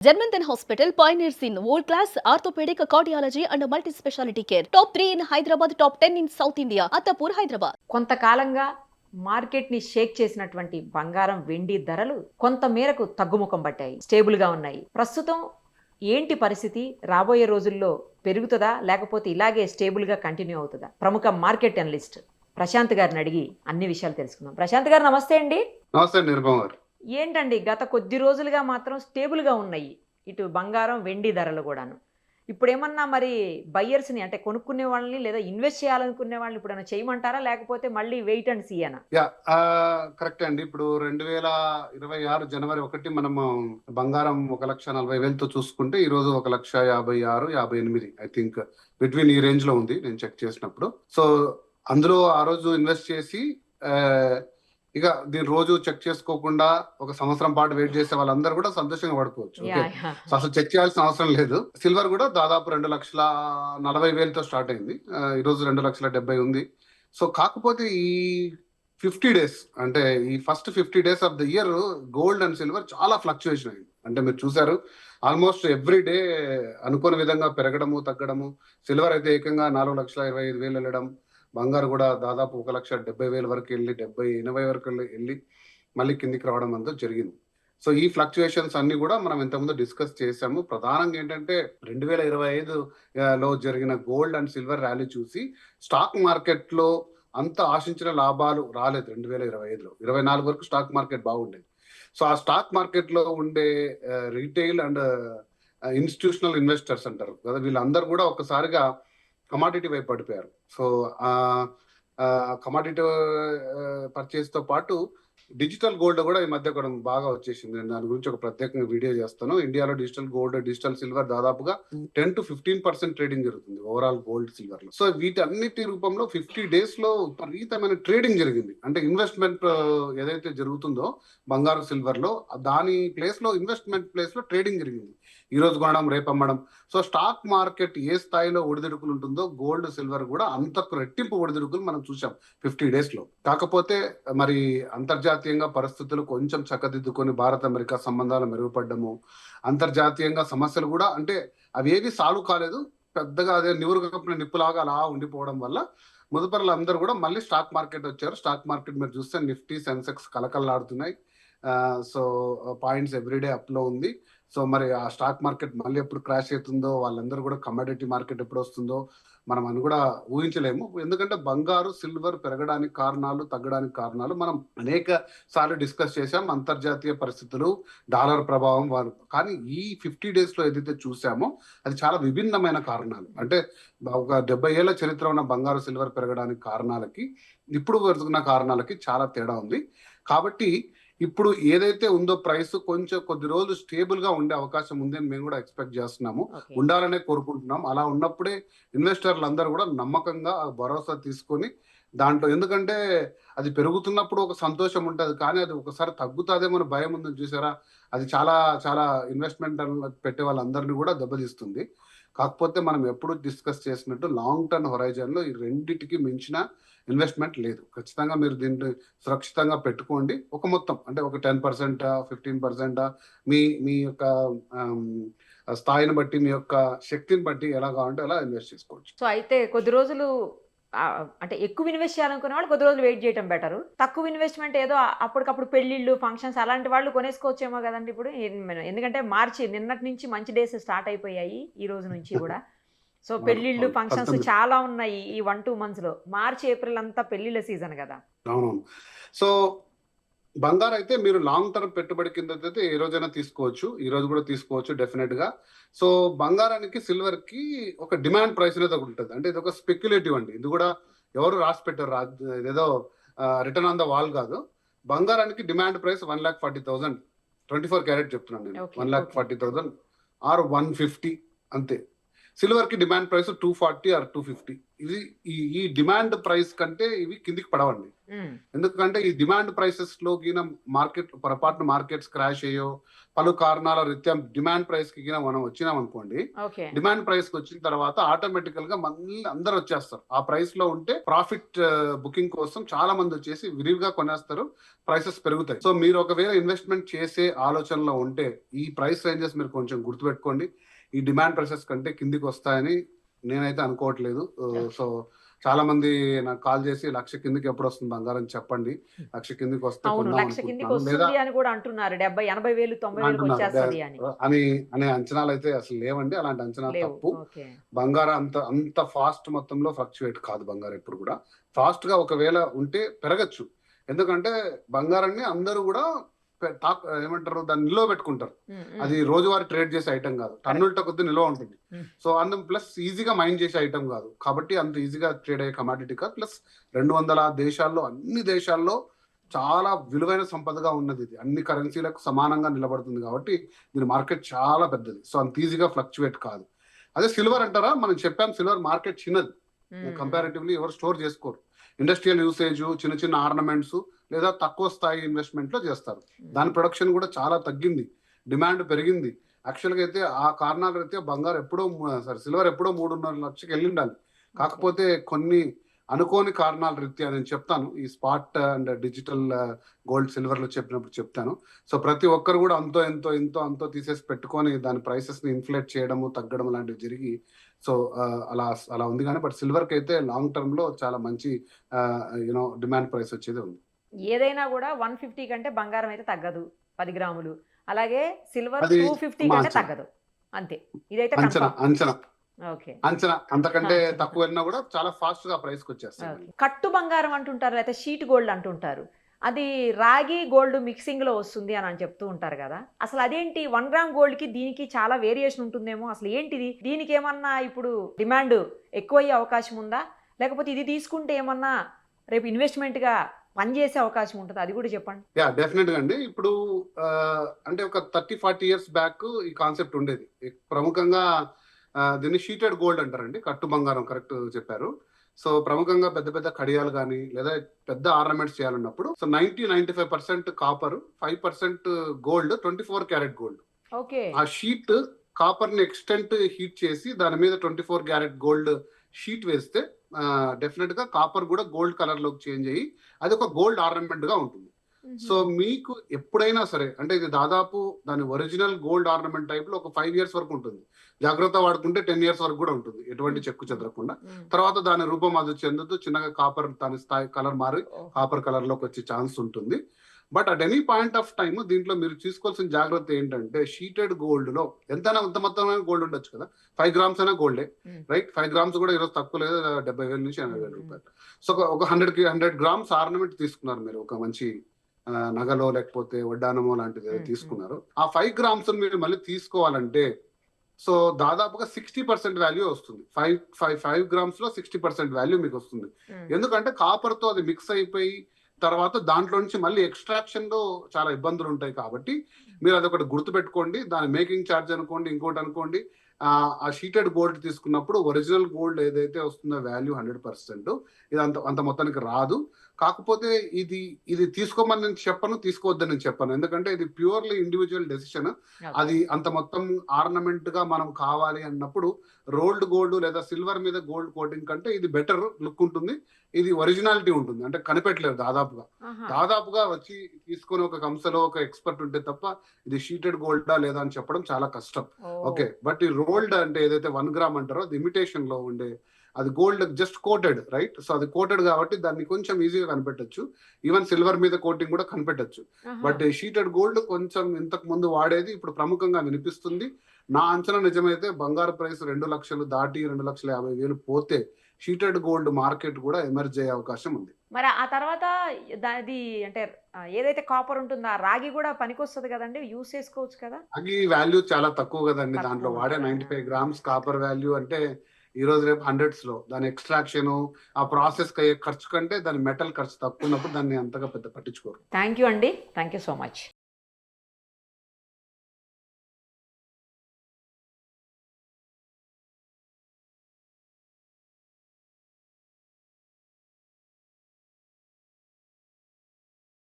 Germanton Hospital pioneers in world-class orthopedic, cardiology and multi-specialty care. Top 3 in Hyderabad, top 10 in South India. Attapur, Hyderabad. కొంతకాలంగా మార్కెట్ని షేక్ చేసినటువంటి బంగారం వెండి ధరలు కొంత మేరకు తగ్గుముఖం పట్టాయి, స్టేబుల్గా ఉన్నాయి. ప్రస్తుతం ఏంటి పరిస్థితి? రాబోయే రోజుల్లో పెరుగుతుందా లేకపోతే ఇలాగే స్టేబుల్గా కంటిన్యూ అవుతుందా? ప్రముఖ మార్కెట్ అనలిస్ట్ ప్రశాంత్ గారిని అడిగి అన్ని విషయాలు తెలుసుకుందాం. ప్రశాంత్ గారు నమస్తే అండి. నమస్తే నిర్మల్ గారు. ఏంటండి గత కొద్ది రోజులుగా మాత్రం స్టేబుల్గా ఉన్నాయి ఇటు బంగారం వెండి ధరలు కూడాను. ఇప్పుడు ఏమన్నా మరి బయ్యర్స్ని అంటే కొనుక్కునే వాళ్ళని లేదా ఇన్వెస్ట్ చేయాలనుకునే వాళ్ళని ఇప్పుడు ఏమైనా చేయమంటారా లేకపోతే మళ్ళీ వెయిట్ అండ్ సీ అనా? కరెక్ట్ అండి. ఇప్పుడు 2026 జనవరి 1 మనము బంగారం 1,40,000తో చూసుకుంటే ఈ రోజు 1,56,000, 58 ఐ థింక్ బిట్వీన్ ఈ రేంజ్ లో ఉంది నేను చెక్ చేసినప్పుడు. సో అందులో ఆ రోజు ఇన్వెస్ట్ చేసి ఇక దీని రోజు చెక్ చేసుకోకుండా ఒక సంవత్సరం పాటు వెయిట్ చేసే వాళ్ళందరూ కూడా సంతోషంగా పడుకోవచ్చు. సో అసలు చెక్ చేయాల్సిన అవసరం లేదు. సిల్వర్ కూడా దాదాపు 2,40,000తో స్టార్ట్ అయింది. ఈ రోజు 2,70,000 ఉంది. సో కాకపోతే ఈ 50 days అంటే ఈ first 50 days of the year gold and silver చాలా ఫ్లక్చుయేషన్ అయింది. అంటే మీరు చూసారు ఆల్మోస్ట్ ఎవ్రీ డే అనుకోని విధంగా పెరగడము తగ్గడము. సిల్వర్ అయితే ఏకంగా 4,25,000 వెళ్ళడం, బంగారు కూడా దాదాపు 1,70,000 వరకు వెళ్ళి 70-80 వరకు వెళ్ళి మళ్ళీ కిందికి రావడం అంతా జరిగింది. సో ఈ ఫ్లక్చుయేషన్స్ అన్ని కూడా మనం ఇంతకుముందు డిస్కస్ చేసాము. ప్రధానంగా ఏంటంటే 2025లో జరిగిన గోల్డ్ అండ్ సిల్వర్ ర్యాలీ చూసి స్టాక్ మార్కెట్ లో అంత ఆశించిన లాభాలు రాలేదు. 2025లో 24 వరకు స్టాక్ మార్కెట్ బాగుండేది. సో ఆ స్టాక్ మార్కెట్ లో ఉండే రీటైల్ అండ్ ఇన్స్టిట్యూషనల్ ఇన్వెస్టర్స్ అంటారు కదా, వీళ్ళందరూ కూడా ఒక్కసారిగా కమాడిటీ వైపు పడిపోయారు. సో కమాడిటీ పర్చేస్ తో పాటు డిజిటల్ గోల్డ్ కూడా ఈ మధ్య కూడా బాగా వచ్చేసింది. నేను దాని గురించి ఒక ప్రత్యేకంగా వీడియో చేస్తాను. ఇండియాలో డిజిటల్ గోల్డ్, డిజిటల్ సిల్వర్ దాదాపుగా 10-15% ట్రేడింగ్ జరుగుతుంది ఓవరాల్ గోల్డ్ సిల్వర్ లో. సో వీటన్నిటి రూపంలో 50 days లో విపరీతమైన ట్రేడింగ్ జరిగింది. అంటే ఇన్వెస్ట్మెంట్ ఏదైతే జరుగుతుందో బంగారు సిల్వర్ లో దాని ప్లేస్ లో ఇన్వెస్ట్మెంట్ ప్లేస్ లో ట్రేడింగ్ జరిగింది. ఈ రోజు కొనడం రేపు అమ్మడం. సో స్టాక్ మార్కెట్ ఏ స్థాయిలో ఒడిదుడుకులు ఉంటుందో గోల్డ్ సిల్వర్ కూడా అంతకు రెట్టింపు ఒడిదుడుకులు మనం చూసాం 50 days లో. కాకపోతే మరి అంతర్జాతీయంగా పరిస్థితులు కొంచెం చక్కదిద్దుకొని భారత్ అమెరికా సంబంధాలు మెరుగుపడ్డము, అంతర్జాతీయంగా సమస్యలు కూడా అంటే అవి ఏవి సాల్వ్ కాలేదు, పెద్దగా అదే నివురుగప్పిన నిప్పులాగా అలా ఉండిపోవడం వల్ల ముదుపరులు అందరూ కూడా మళ్ళీ స్టాక్ మార్కెట్ వచ్చారు. స్టాక్ మార్కెట్ మీరు చూస్తే నిఫ్టీ, సెన్సెక్స్ కలకల్లాడుతున్నాయి. సో పాయింట్స్ ఎవ్రీడే అప్ లో ఉంది. సో మరి ఆ స్టాక్ మార్కెట్ మళ్ళీ ఎప్పుడు క్రాష్ అవుతుందో, వాళ్ళందరూ కూడా కమోడిటీ మార్కెట్ ఎప్పుడు వస్తుందో మనం అని కూడా ఊహించలేము. ఎందుకంటే బంగారు సిల్వర్ పెరగడానికి కారణాలు, తగ్గడానికి కారణాలు మనం అనేక సార్లు డిస్కస్ చేసాం. అంతర్జాతీయ పరిస్థితులు, డాలర్ ప్రభావం కానీ ఈ 50 days లో ఏదైతే చూసామో అది చాలా విభిన్నమైన కారణాలు. అంటే ఒక 70 ఏళ్ల చరిత్ర ఉన్న బంగారు సిల్వర్ పెరగడానికి కారణాలకి ఇప్పుడు పెరుగుతున్న కారణాలకి చాలా తేడా ఉంది. కాబట్టి ఇప్పుడు ఏదైతే ఉందో ప్రైస్ కొంచెం కొద్ది రోజులు స్టేబుల్ గా ఉండే అవకాశం ఉంది అని మేము కూడా ఎక్స్పెక్ట్ చేస్తున్నాము, ఉండాలనే కోరుకుంటున్నాం. అలా ఉన్నప్పుడే ఇన్వెస్టర్లు అందరూ కూడా నమ్మకంగా భరోసా తీసుకొని దాంట్లో, ఎందుకంటే అది పెరుగుతున్నప్పుడు ఒక సంతోషం ఉంటుంది కానీ అది ఒకసారి తగ్గుతుందేమో భయం ఉందని చూసారా, అది చాలా చాలా ఇన్వెస్ట్మెంట్ పెట్టే వాళ్ళందరినీ కూడా దెబ్బతీస్తుంది. కాకపోతే మనం ఎప్పుడు డిస్కస్ చేసినట్టు లాంగ్ టర్మ్ హొరైజన్ లో ఈ రెండింటికి మించిన ఇన్వెస్ట్మెంట్ లేదు. ఖచ్చితంగా మీరు దీన్ని సురక్షితంగా పెట్టుకోండి. ఒక మొత్తం అంటే ఒక 10%, 15% మీ మీ యొక్క స్థాయిని బట్టి, మీ యొక్క శక్తిని బట్టి ఎలా కావాలంటే అలా ఇన్వెస్ట్ చేసుకోవచ్చు. సో అయితే కొద్ది రోజులు అంటే ఎక్కువ ఇన్వెస్ట్ చేయాలనుకునే వాళ్ళు కొద్ది రోజులు వెయిట్ చేయడం బెటర్. తక్కువ ఇన్వెస్ట్మెంట్ ఏదో అప్పటికప్పుడు పెళ్లిళ్ళు, ఫంక్షన్స్ అలాంటి వాళ్ళు కొనేసుకోవచ్చేమో కదండి ఇప్పుడు. ఎందుకంటే మార్చి నిన్నటి నుంచి మంచి డేస్ స్టార్ట్ అయిపోయాయి, ఈ రోజు నుంచి కూడా. సో పెళ్లిళ్ళు, ఫంక్షన్స్ చాలా ఉన్నాయి ఈ 1-2 months లో. మార్చి, ఏప్రిల్ అంతా పెళ్లిళ్ళ సీజన్ కదా. అవునవును. సో బంగారు అయితే మీరు లాంగ్ టర్మ్ పెట్టుబడి కింద అయితే ఏ రోజైనా తీసుకోవచ్చు, ఈ రోజు కూడా తీసుకోవచ్చు డెఫినెట్ గా. సో బంగారానికి, సిల్వర్ కి ఒక డిమాండ్ ప్రైస్ అనేది ఒకటి ఉంటుంది. అంటే ఇది ఒక స్పెక్యులేటివ్ అండి. ఇది కూడా ఎవరు రాసి పెట్టారు, ఏదో రిటర్న్ ఆన్ ద వాల్ కాదు. బంగారానికి డిమాండ్ ప్రైస్ 1,40,000, 24 క్యారెట్ చెప్తున్నాను నేను. 1,40,000 ఆర్ 150 అంతే. సిల్వర్ కి డిమాండ్ ప్రైస్ 240 ఆర్ 250. ఇది ఈ డిమాండ్ ప్రైస్ కంటే ఇవి కిందికి పడవండి. ఎందుకంటే ఈ డిమాండ్ ప్రైసెస్ లో గిన మార్కెట్ పొరపాటున మార్కెట్స్ క్రాష్ అయ్యో పలు కారణాల రీత్యా డిమాండ్ ప్రైస్ కి గిన మనం వచ్చినాం అనుకోండి, ఓకే డిమాండ్ ప్రైస్ కి వచ్చిన తర్వాత ఆటోమేటికల్ గా మళ్ళీ అందరు వచ్చేస్తారు. ఆ ప్రైస్ లో ఉంటే ప్రాఫిట్ బుకింగ్ కోసం చాలా మంది వచ్చేసి విరివిగా కొనేస్తారు, ప్రైసెస్ పెరుగుతాయి. సో మీరు ఒకవేళ ఇన్వెస్ట్మెంట్ చేసే ఆలోచనలో ఉంటే ఈ ప్రైస్ రేంజెస్ మీరు కొంచెం గుర్తుపెట్టుకోండి. ఈ డిమాండ్ ప్రైసెస్ కంటే కిందికి వస్తాయని నేనైతే అనుకోవట్లేదు. సో చాలా మంది నాకు కాల్ చేసి 1,00,000 కిందికి ఎప్పుడు వస్తుంది బంగారం చెప్పండి, 1,00,000 కిందికి వస్తే అవును, కొందాం 1,00,000 కిందికి అనుకుంటున్నాను లేదా వస్తుంది అని కూడా అంటున్నారు. 70,000, 80,000, 90,000 వచ్చేస్తుంది అని అనే అంచనాలు అయితే అసలు లేవండి. అలాంటి అంచనాలు లేవు. తప్పు. ఓకే బంగారం అంత ఫాస్ట్ మొత్తంలో ఫ్లక్చువేట్ కాదు. బంగారం ఎప్పుడు కూడా ఫాస్ట్ గా ఒకవేళ ఉంటే పెరగచ్చు. ఎందుకంటే బంగారాన్ని అందరూ కూడా ఏమంటారు దాన్ని నిల్వ పెట్టుకుంటారు. అది రోజువారీ ట్రేడ్ చేసే ఐటమ్ కాదు, టన్నులతో కొద్ది నిల్వ ఉంటుంది. సో అందులో ప్లస్ ఈజీగా మైండ్ చేసే ఐటమ్ కాదు కాబట్టి అంత ఈజీగా ట్రేడ్ అయ్యే కమాడిటీ కాదు. ప్లస్ 200 దేశాల్లో అన్ని దేశాల్లో చాలా విలువైన సంపదగా ఉన్నది. ఇది అన్ని కరెన్సీలకు సమానంగా నిలబడుతుంది కాబట్టి దీని మార్కెట్ చాలా పెద్దది. సో అంత ఈజీగా ఫ్లక్చువేట్ కాదు. అదే సిల్వర్ అంటారా, మనం చెప్పాం సిల్వర్ మార్కెట్ చిన్నది, కంపారిటివ్లీ ఎవరు స్టోర్ చేసుకోరు. ఇండస్ట్రియల్ యూసేజ్, చిన్న చిన్న ఆర్నమెంట్స్ లేదా తక్కువ స్థాయి ఇన్వెస్ట్మెంట్ లో చేస్తారు. దాని ప్రొడక్షన్ కూడా చాలా తగ్గింది, డిమాండ్ పెరిగింది. యాక్చువల్ గా అయితే ఆ కారణాల రీత్యా బంగారు ఎప్పుడో సిల్వర్ ఎప్పుడో 3.5 లక్షకి వెళ్ళి ఉండాలి. కాకపోతే కొన్ని అనుకోని కారణాల రీత్యా నేను చెప్తాను, ఈ spot and digital gold silver లో చెప్పినప్పుడు చెప్తాను. సో ప్రతి ఒక్కరు కూడా అంతో తీసేసి పెట్టుకొని దాని ప్రైసెస్ ని ఇన్ఫ్లేట్ చేయడము తగ్గడం లాంటివి జరిగి సో అలా ఉంది. కానీ బట్ సిల్వర్ కి అయితే లాంగ్ టర్మ్ లో చాలా మంచి డిమాండ్ ప్రైస్ వచ్చేది ఉంది. ఏదైనా కూడా 150 కంటే బంగారం అయితే తగ్గదు 10 గ్రాములు, అలాగే సిల్వర్ అది 250 కంటే తగ్గదు, అంతే. ఇదైతే ఓకే అంచనా అంతకంటే తక్కువ వెళ్ళినా కూడా చాలా ఫాస్ట్ గా ప్రైస్ కి వచ్చేస్తుంది. కట్టు బంగారం అంటుంటారు, అయితే షీట్ గోల్డ్ అంటుంటారు. అది రాగి గోల్డ్ మిక్సింగ్ లో వస్తుంది అని చెప్తూ ఉంటారు కదా. అసలు అదేంటి 1 గ్రామ్ గోల్డ్ కి దీనికి చాలా వేరియేషన్ ఉంటుందేమో, అసలు ఏంటిది? దీనికి ఏమన్నా ఇప్పుడు డిమాండ్ ఎక్కువయ్యే అవకాశం ఉందా, లేకపోతే ఇది తీసుకుంటే ఏమన్నా రేపు ఇన్వెస్ట్మెంట్ గా పనిచేసే అవకాశం ఉంటుంది? అది కూడా చెప్పండి. యా డెఫినెట్ గా అండి. ఇప్పుడు అంటే ఒక 30-40 ఇయర్స్ బ్యాక్ ఈ కాన్సెప్ట్ ఉండేది. ప్రముఖంగా దీన్ని షీటెడ్ గోల్డ్ అంటారండి, కట్టు బంగారం, కరెక్ట్ చెప్పారు. సో ప్రముఖంగా పెద్ద పెద్ద కడియాలు కానీ లేదా పెద్ద ఆర్నమెంట్స్ చేయాలన్నప్పుడు so 90-95% copper, 5% gold, 24 carat gold. Okay ఆ షీట్ కాపర్ ని ఎక్స్టెంట్ హీట్ చేసి దాని మీద 24 క్యారెట్ గోల్డ్ షీట్ వేస్తే డెఫినెట్ గా కాపర్ కూడా గోల్డ్ కలర్ లోకి చేంజ్ అయ్యి అది ఒక గోల్డ్ ఆర్నమెంట్ గా ఉంటుంది. సో మీకు ఎప్పుడైనా సరే అంటే ఇది దాదాపు దాని ఒరిజినల్ గోల్డ్ ఆర్నమెంట్ టైప్ లో ఒక 5 ఇయర్స్ వరకు ఉంటుంది. జాగ్రత్త వాడుకుంటే 10 ఇయర్స్ వరకు కూడా ఉంటుంది, ఎటువంటి చెక్కు చెదరకుండా. తర్వాత దాని రూపం అది చెందుతూ చిన్నగా కాపర్ దాని స్థాయి కలర్ మారి కాపర్ కలర్ లోకి వచ్చే ఛాన్స్ ఉంటుంది. But at any point of time దీంట్లో మీరు తీసుకోవాల్సిన జాగ్రత్త ఏంటంటే షీటెడ్ గోల్డ్ లో ఎంతైనా ఎంత మొత్తం గోల్డ్ ఉండొచ్చు కదా, 5 గ్రామ్స్ అయినా గోల్డే, రైట్? 5 గ్రామ్స్ కూడా ఈరోజు తక్కువ లేదు, 70,000 నుంచి 80,000 రూపాయలు. సో ఒక 100 గ్రామ్స్ ఆర్నమెంట్ తీసుకున్నారు మీరు, ఒక మంచి నగలో లేకపోతే వడ్డానమో లాంటిది తీసుకున్నారు. ఆ 5 గ్రామ్స్ మీరు మళ్ళీ తీసుకోవాలంటే సో దాదాపుగా 60% వాల్యూ వస్తుంది. 5 గ్రామ్స్ లో 60% వాల్యూ మీకు వస్తుంది. ఎందుకంటే కాపర్ తో అది మిక్స్ అయిపోయి తర్వాత దాంట్లో నుంచి మళ్ళీ ఎక్స్ట్రాక్షన్ లో చాలా ఇబ్బందులు ఉంటాయి. కాబట్టి మీరు అదొకటి గుర్తుపెట్టుకోండి. దాని మేకింగ్ ఛార్జ్ అనుకోండి, ఇంకోటి అనుకోండి. ఆ షీటెడ్ గోల్డ్ తీసుకున్నప్పుడు ఒరిజినల్ గోల్డ్ ఏదైతే వస్తుందో వాల్యూ 100%, ఇది అంత మొత్తానికి రాదు. కాకపోతే ఇది తీసుకోమని నేను చెప్పను, తీసుకోవద్దని నేను చెప్పను. ఎందుకంటే ఇది ప్యూర్లీ ఇండివిజువల్ డెసిషన్. అది అంత మొత్తం ఆర్నమెంట్ గా మనం కావాలి అన్నప్పుడు రోల్డ్ గోల్డ్ లేదా సిల్వర్ మీద గోల్డ్ కోటింగ్ కంటే ఇది బెటర్ లుక్ ఉంటుంది, ఇది ఒరిజినాలిటీ ఉంటుంది. అంటే కనిపెట్టలేదు దాదాపుగా వచ్చి తీసుకొని ఒక కంసలో ఒక ఎక్స్పర్ట్ ఉంటే తప్ప ఇది షీటెడ్ గోల్డా లేదా అని చెప్పడం చాలా కష్టం. ఓకే, బట్ ఈ రోల్డ్ అంటే ఏదైతే 1 గ్రామ్ అంటారో అది ఇమిటేషన్ లో ఉండే, అది gold just coated, right? So అది కోటెడ్ కాబట్టి దాన్ని కొంచెం ఈజీగా కనిపెట్టచ్చు. ఈవెన్ సిల్వర్ మీద కోటింగ్ కూడా కనిపెట్టచ్చు. బట్ షీటెడ్ గోల్డ్ కొంచెం ఇంతకు ముందు వాడేది ఇప్పుడు ప్రముఖంగా వినిపిస్తుంది. నా అంచనా నిజమైతే బంగారు ప్రైస్ 2 లక్షలు దాటి 2,50,000 పోతే షీటెడ్ గోల్డ్ మార్కెట్ కూడా ఎమర్జ్ అయ్యే అవకాశం ఉంది. మరి ఆ తర్వాత దాది అంటే ఏదైతే కాపర్ ఉంటుందో ఆ రాగి కూడా పనికొస్తుంది కదండి, యూస్ చేసుకోవచ్చు కదా? రాగి వాల్యూ చాలా తక్కువ కదండి. దాంట్లో వాడే 95 గ్రామ్స్ కాపర్ వాల్యూ అంటే ఈ రోజు రేపు 100s లో. దాని ఎక్స్ట్రాక్షన్ ఆ ప్రాసెస్ అయ్యే ఖర్చు కంటే దాని మెటల్ ఖర్చు తక్కువ ఉన్నప్పుడు దాన్ని అంతగా పెద్ద పట్టించుకోరు. థ్యాంక్ యూ అండి, థ్యాంక్ యూ సో మచ్.